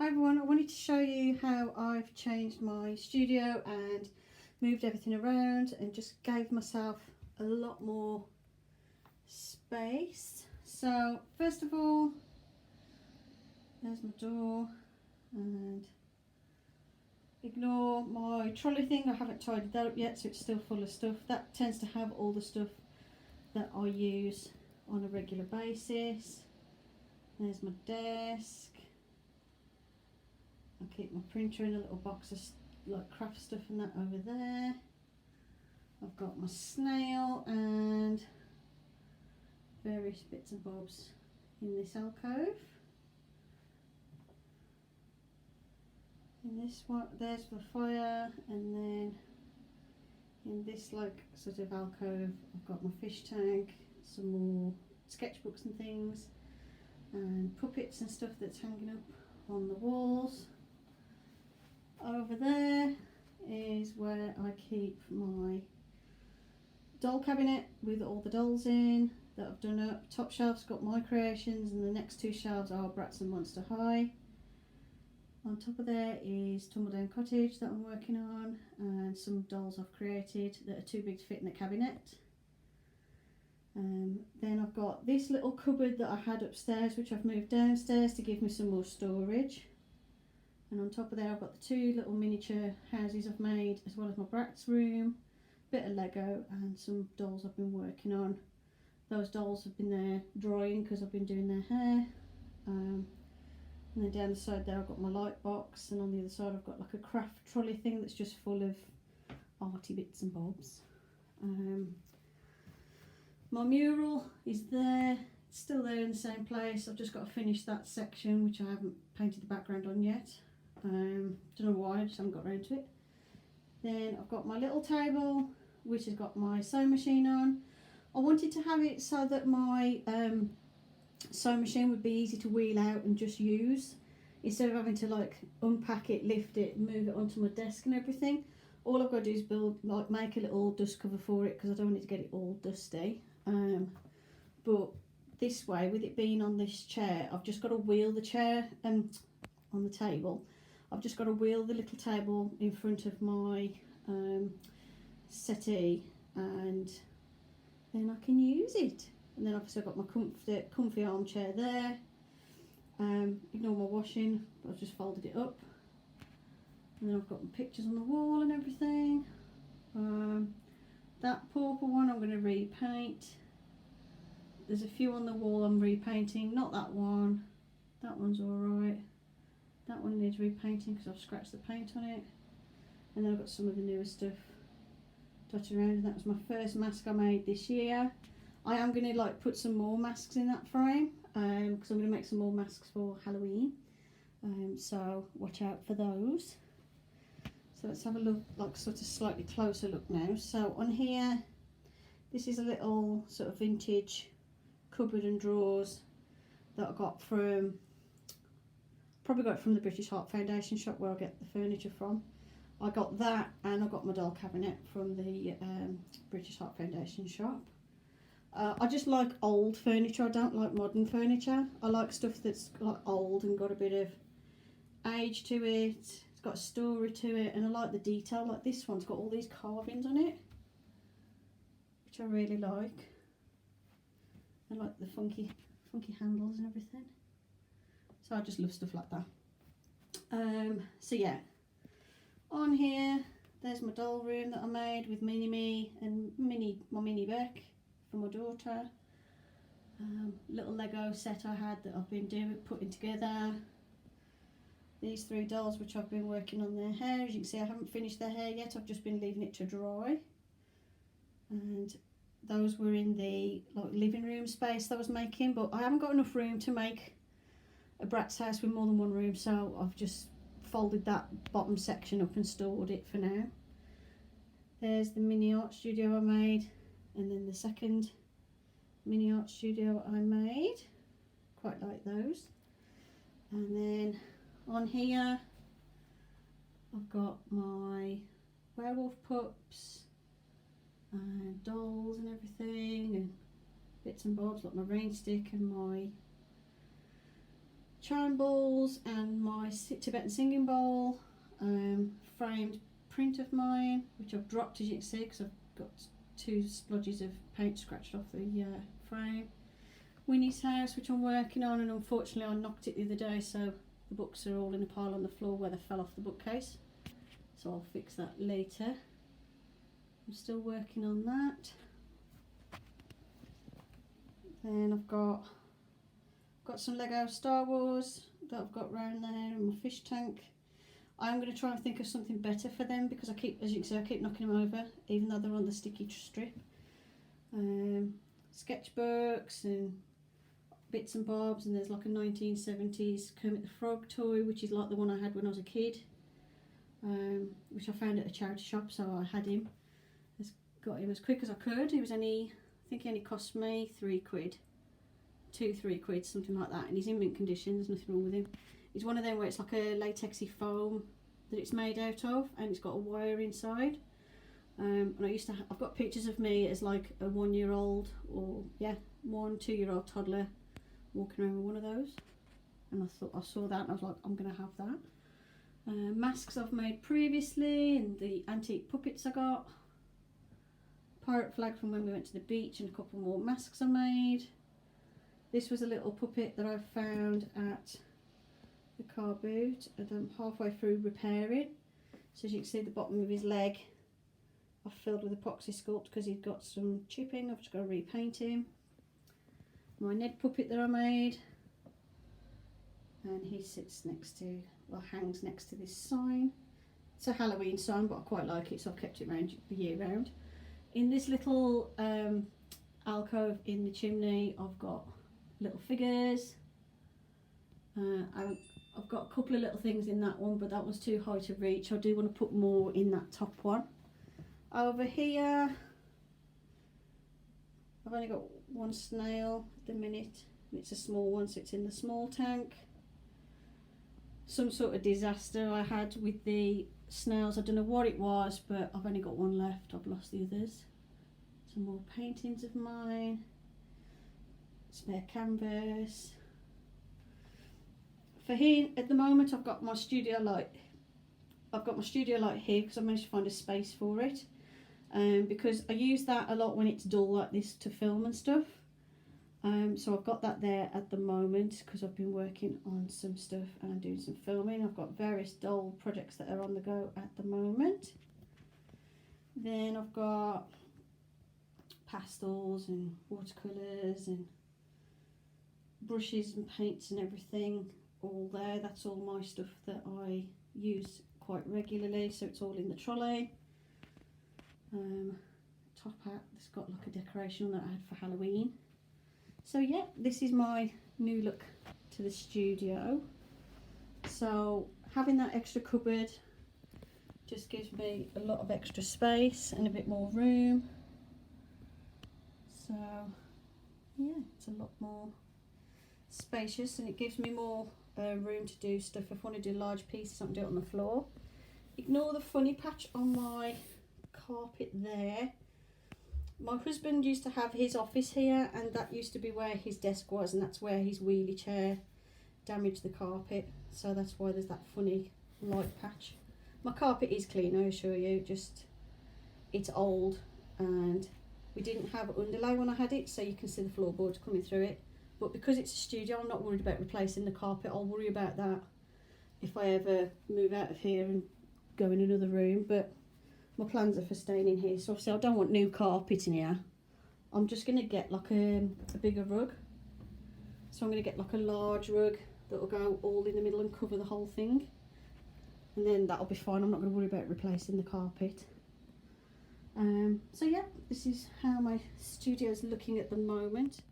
Hi everyone, I wanted to show you how I've changed my studio and moved everything around and just gave myself a lot more space. So first of all, there's my door, and ignore my trolley thing, I haven't tidied that up yet, so it's still full of stuff. That tends to have all the stuff that I use on a regular basis. There's my desk. I keep my printer in a little box of like craft stuff and that over there. I've got my snail and various bits and bobs in this alcove. In this one, there's the fire, and then in this like sort of alcove I've got my fish tank, some more sketchbooks and things, and puppets and stuff that's hanging up on the walls. Over there is where I keep my doll cabinet with all the dolls in that I've done up. Top shelf's got my creations, and the next two shelves are Bratz and Monster High. On top of there is Tumbledown Cottage that I'm working on, and some dolls I've created that are too big to fit in the cabinet. Then I've got this little cupboard that I had upstairs, which I've moved downstairs to give me some more storage. And on top of there I've got the two little miniature houses I've made, as well as my Bratz room, bit of Lego, and some dolls I've been working on. Those dolls have been there drying because I've been doing their hair. And then down the side there I've got my light box, and on the other side I've got like a craft trolley thing that's just full of arty bits and bobs. My mural is there, it's still there in the same place. I've just got to finish that section, which I haven't painted the background on yet. Don't know why, I just haven't got around to it. Then I've got my little table, which has got my sewing machine on. I wanted to have it so that my sewing machine would be easy to wheel out and just use, instead of having to like unpack it, lift it, move it onto my desk and everything. All I've got to do is make a little dust cover for it, because I don't want it to get it all dusty. But this way, with it being on this chair, I've just got to wheel the chair on the table. I've just got to wheel the little table in front of my settee, and then I can use it. And then obviously I've got my comfy armchair there. Ignore my washing, I've just folded it up. And then I've got my pictures on the wall and everything. That purple one I'm going to repaint. There's a few on the wall I'm repainting, not that one. That one's alright. That one needs repainting because I've scratched the paint on it. And then I've got some of the newer stuff dotted around, and that was my first mask I made this year. I am going to like put some more masks in that frame, because I'm going to make some more masks for Halloween. So watch out for those. So let's have a look, like sort of slightly closer look now. So on here, this is a little sort of vintage cupboard and drawers that I got from, probably got it from the British Heart Foundation shop where I get the furniture from. I got that, and I got my doll cabinet from the British Heart Foundation shop. I just like old furniture, I don't like modern furniture. I like stuff that's like old and got a bit of age to it, it's got a story to it, and I like the detail. Like this one's got all these carvings on it, which I really like. I like the funky handles and everything. So I just love stuff like that. So yeah, on here there's my doll room that I made with Mini Me and my Mini Beck for my daughter. Little Lego set I had that I've been putting together. These three dolls which I've been working on their hair. As you can see, I haven't finished their hair yet, I've just been leaving it to dry. And those were in the like living room space that I was making, but I haven't got enough room to make a Bratz house with more than one room, so I've just folded that bottom section up and stored it for now. There's the mini art studio I made, and then the second mini art studio I made. Quite like those. And then on here I've got my werewolf pups and dolls and everything, and bits and bobs like my rain stick and my chime bowls and my Tibetan singing bowl, framed print of mine, which I've dropped as you can see because I've got 2 splodges of paint scratched off the frame. Winnie's house, which I'm working on, and unfortunately I knocked it the other day, so the books are all in a pile on the floor where they fell off the bookcase, so I'll fix that later. I'm still working on that. Then I've got some Lego Star Wars that I've got round there, and my fish tank. I'm going to try and think of something better for them because I keep, as you can see, I keep knocking them over even though they're on the sticky strip. Sketchbooks and bits and bobs, and there's like a 1970s Kermit the Frog toy, which is like the one I had when I was a kid, which I found at a charity shop, so I had him. I got him as quick as I could. He was only, I think he only cost me £3, 3 quid, something like that, and he's in mint condition, there's nothing wrong with him. He's one of them where it's like a latexy foam that it's made out of, and it's got a wire inside. And I used to I've got pictures of me as like a 1-year-old, or yeah, 2-year-old toddler walking around with one of those, and I saw that and I was like, I'm gonna have that. Masks I've made previously, and the antique puppets I got, pirate flag from when we went to the beach, and a couple more masks I made. This was a little puppet that I found at the car boot, and I'm halfway through repairing. So as you can see, the bottom of his leg I've filled with epoxy sculpt because he'd got some chipping. I've just got to repaint him. My Ned puppet that I made, and he sits next to, well, hangs next to this sign. It's a Halloween sign, but I quite like it, so I've kept it around the year round. In this little alcove in the chimney, I've got little figures. I've got a couple of little things in that one, but that was too high to reach. I do want to put more in that top one. Over here, I've only got one snail at the minute. It's a small one, so it's in the small tank. Some sort of disaster I had with the snails. I don't know what it was, but I've only got one left. I've lost the others. Some more paintings of mine. Spare canvas. For here, at the moment, I've got my studio light. I've got my studio light here because I managed to find a space for it. Because I use that a lot when it's dull like this to film and stuff. So I've got that there at the moment because I've been working on some stuff and doing some filming. I've got various dull projects that are on the go at the moment. Then I've got pastels and watercolours and brushes and paints and everything all there. That's all my stuff that I use quite regularly, so it's all in the trolley. Top hat that's got like a decoration on that I had for Halloween. So yeah, this is my new look to the studio. So having that extra cupboard just gives me a lot of extra space and a bit more room. So yeah, it's a lot more spacious, and it gives me more room to do stuff. If I want to do large pieces, I can do it on the floor. Ignore the funny patch on my carpet there. My husband used to have his office here, and that used to be where his desk was, and that's where his wheelie chair damaged the carpet, so that's why there's that funny light patch. My carpet is clean, I assure you, just it's old, and we didn't have underlay when I had it, so you can see the floorboards coming through it. But because it's a studio, I'm not worried about replacing the carpet. I'll worry about that if I ever move out of here and go in another room, but my plans are for staying in here. So obviously I don't want new carpet in here. I'm just going to get like a bigger rug. So I'm going to get like a large rug that will go all in the middle and cover the whole thing. And then that'll be fine. I'm not going to worry about replacing the carpet. So yeah, this is how my studio is looking at the moment.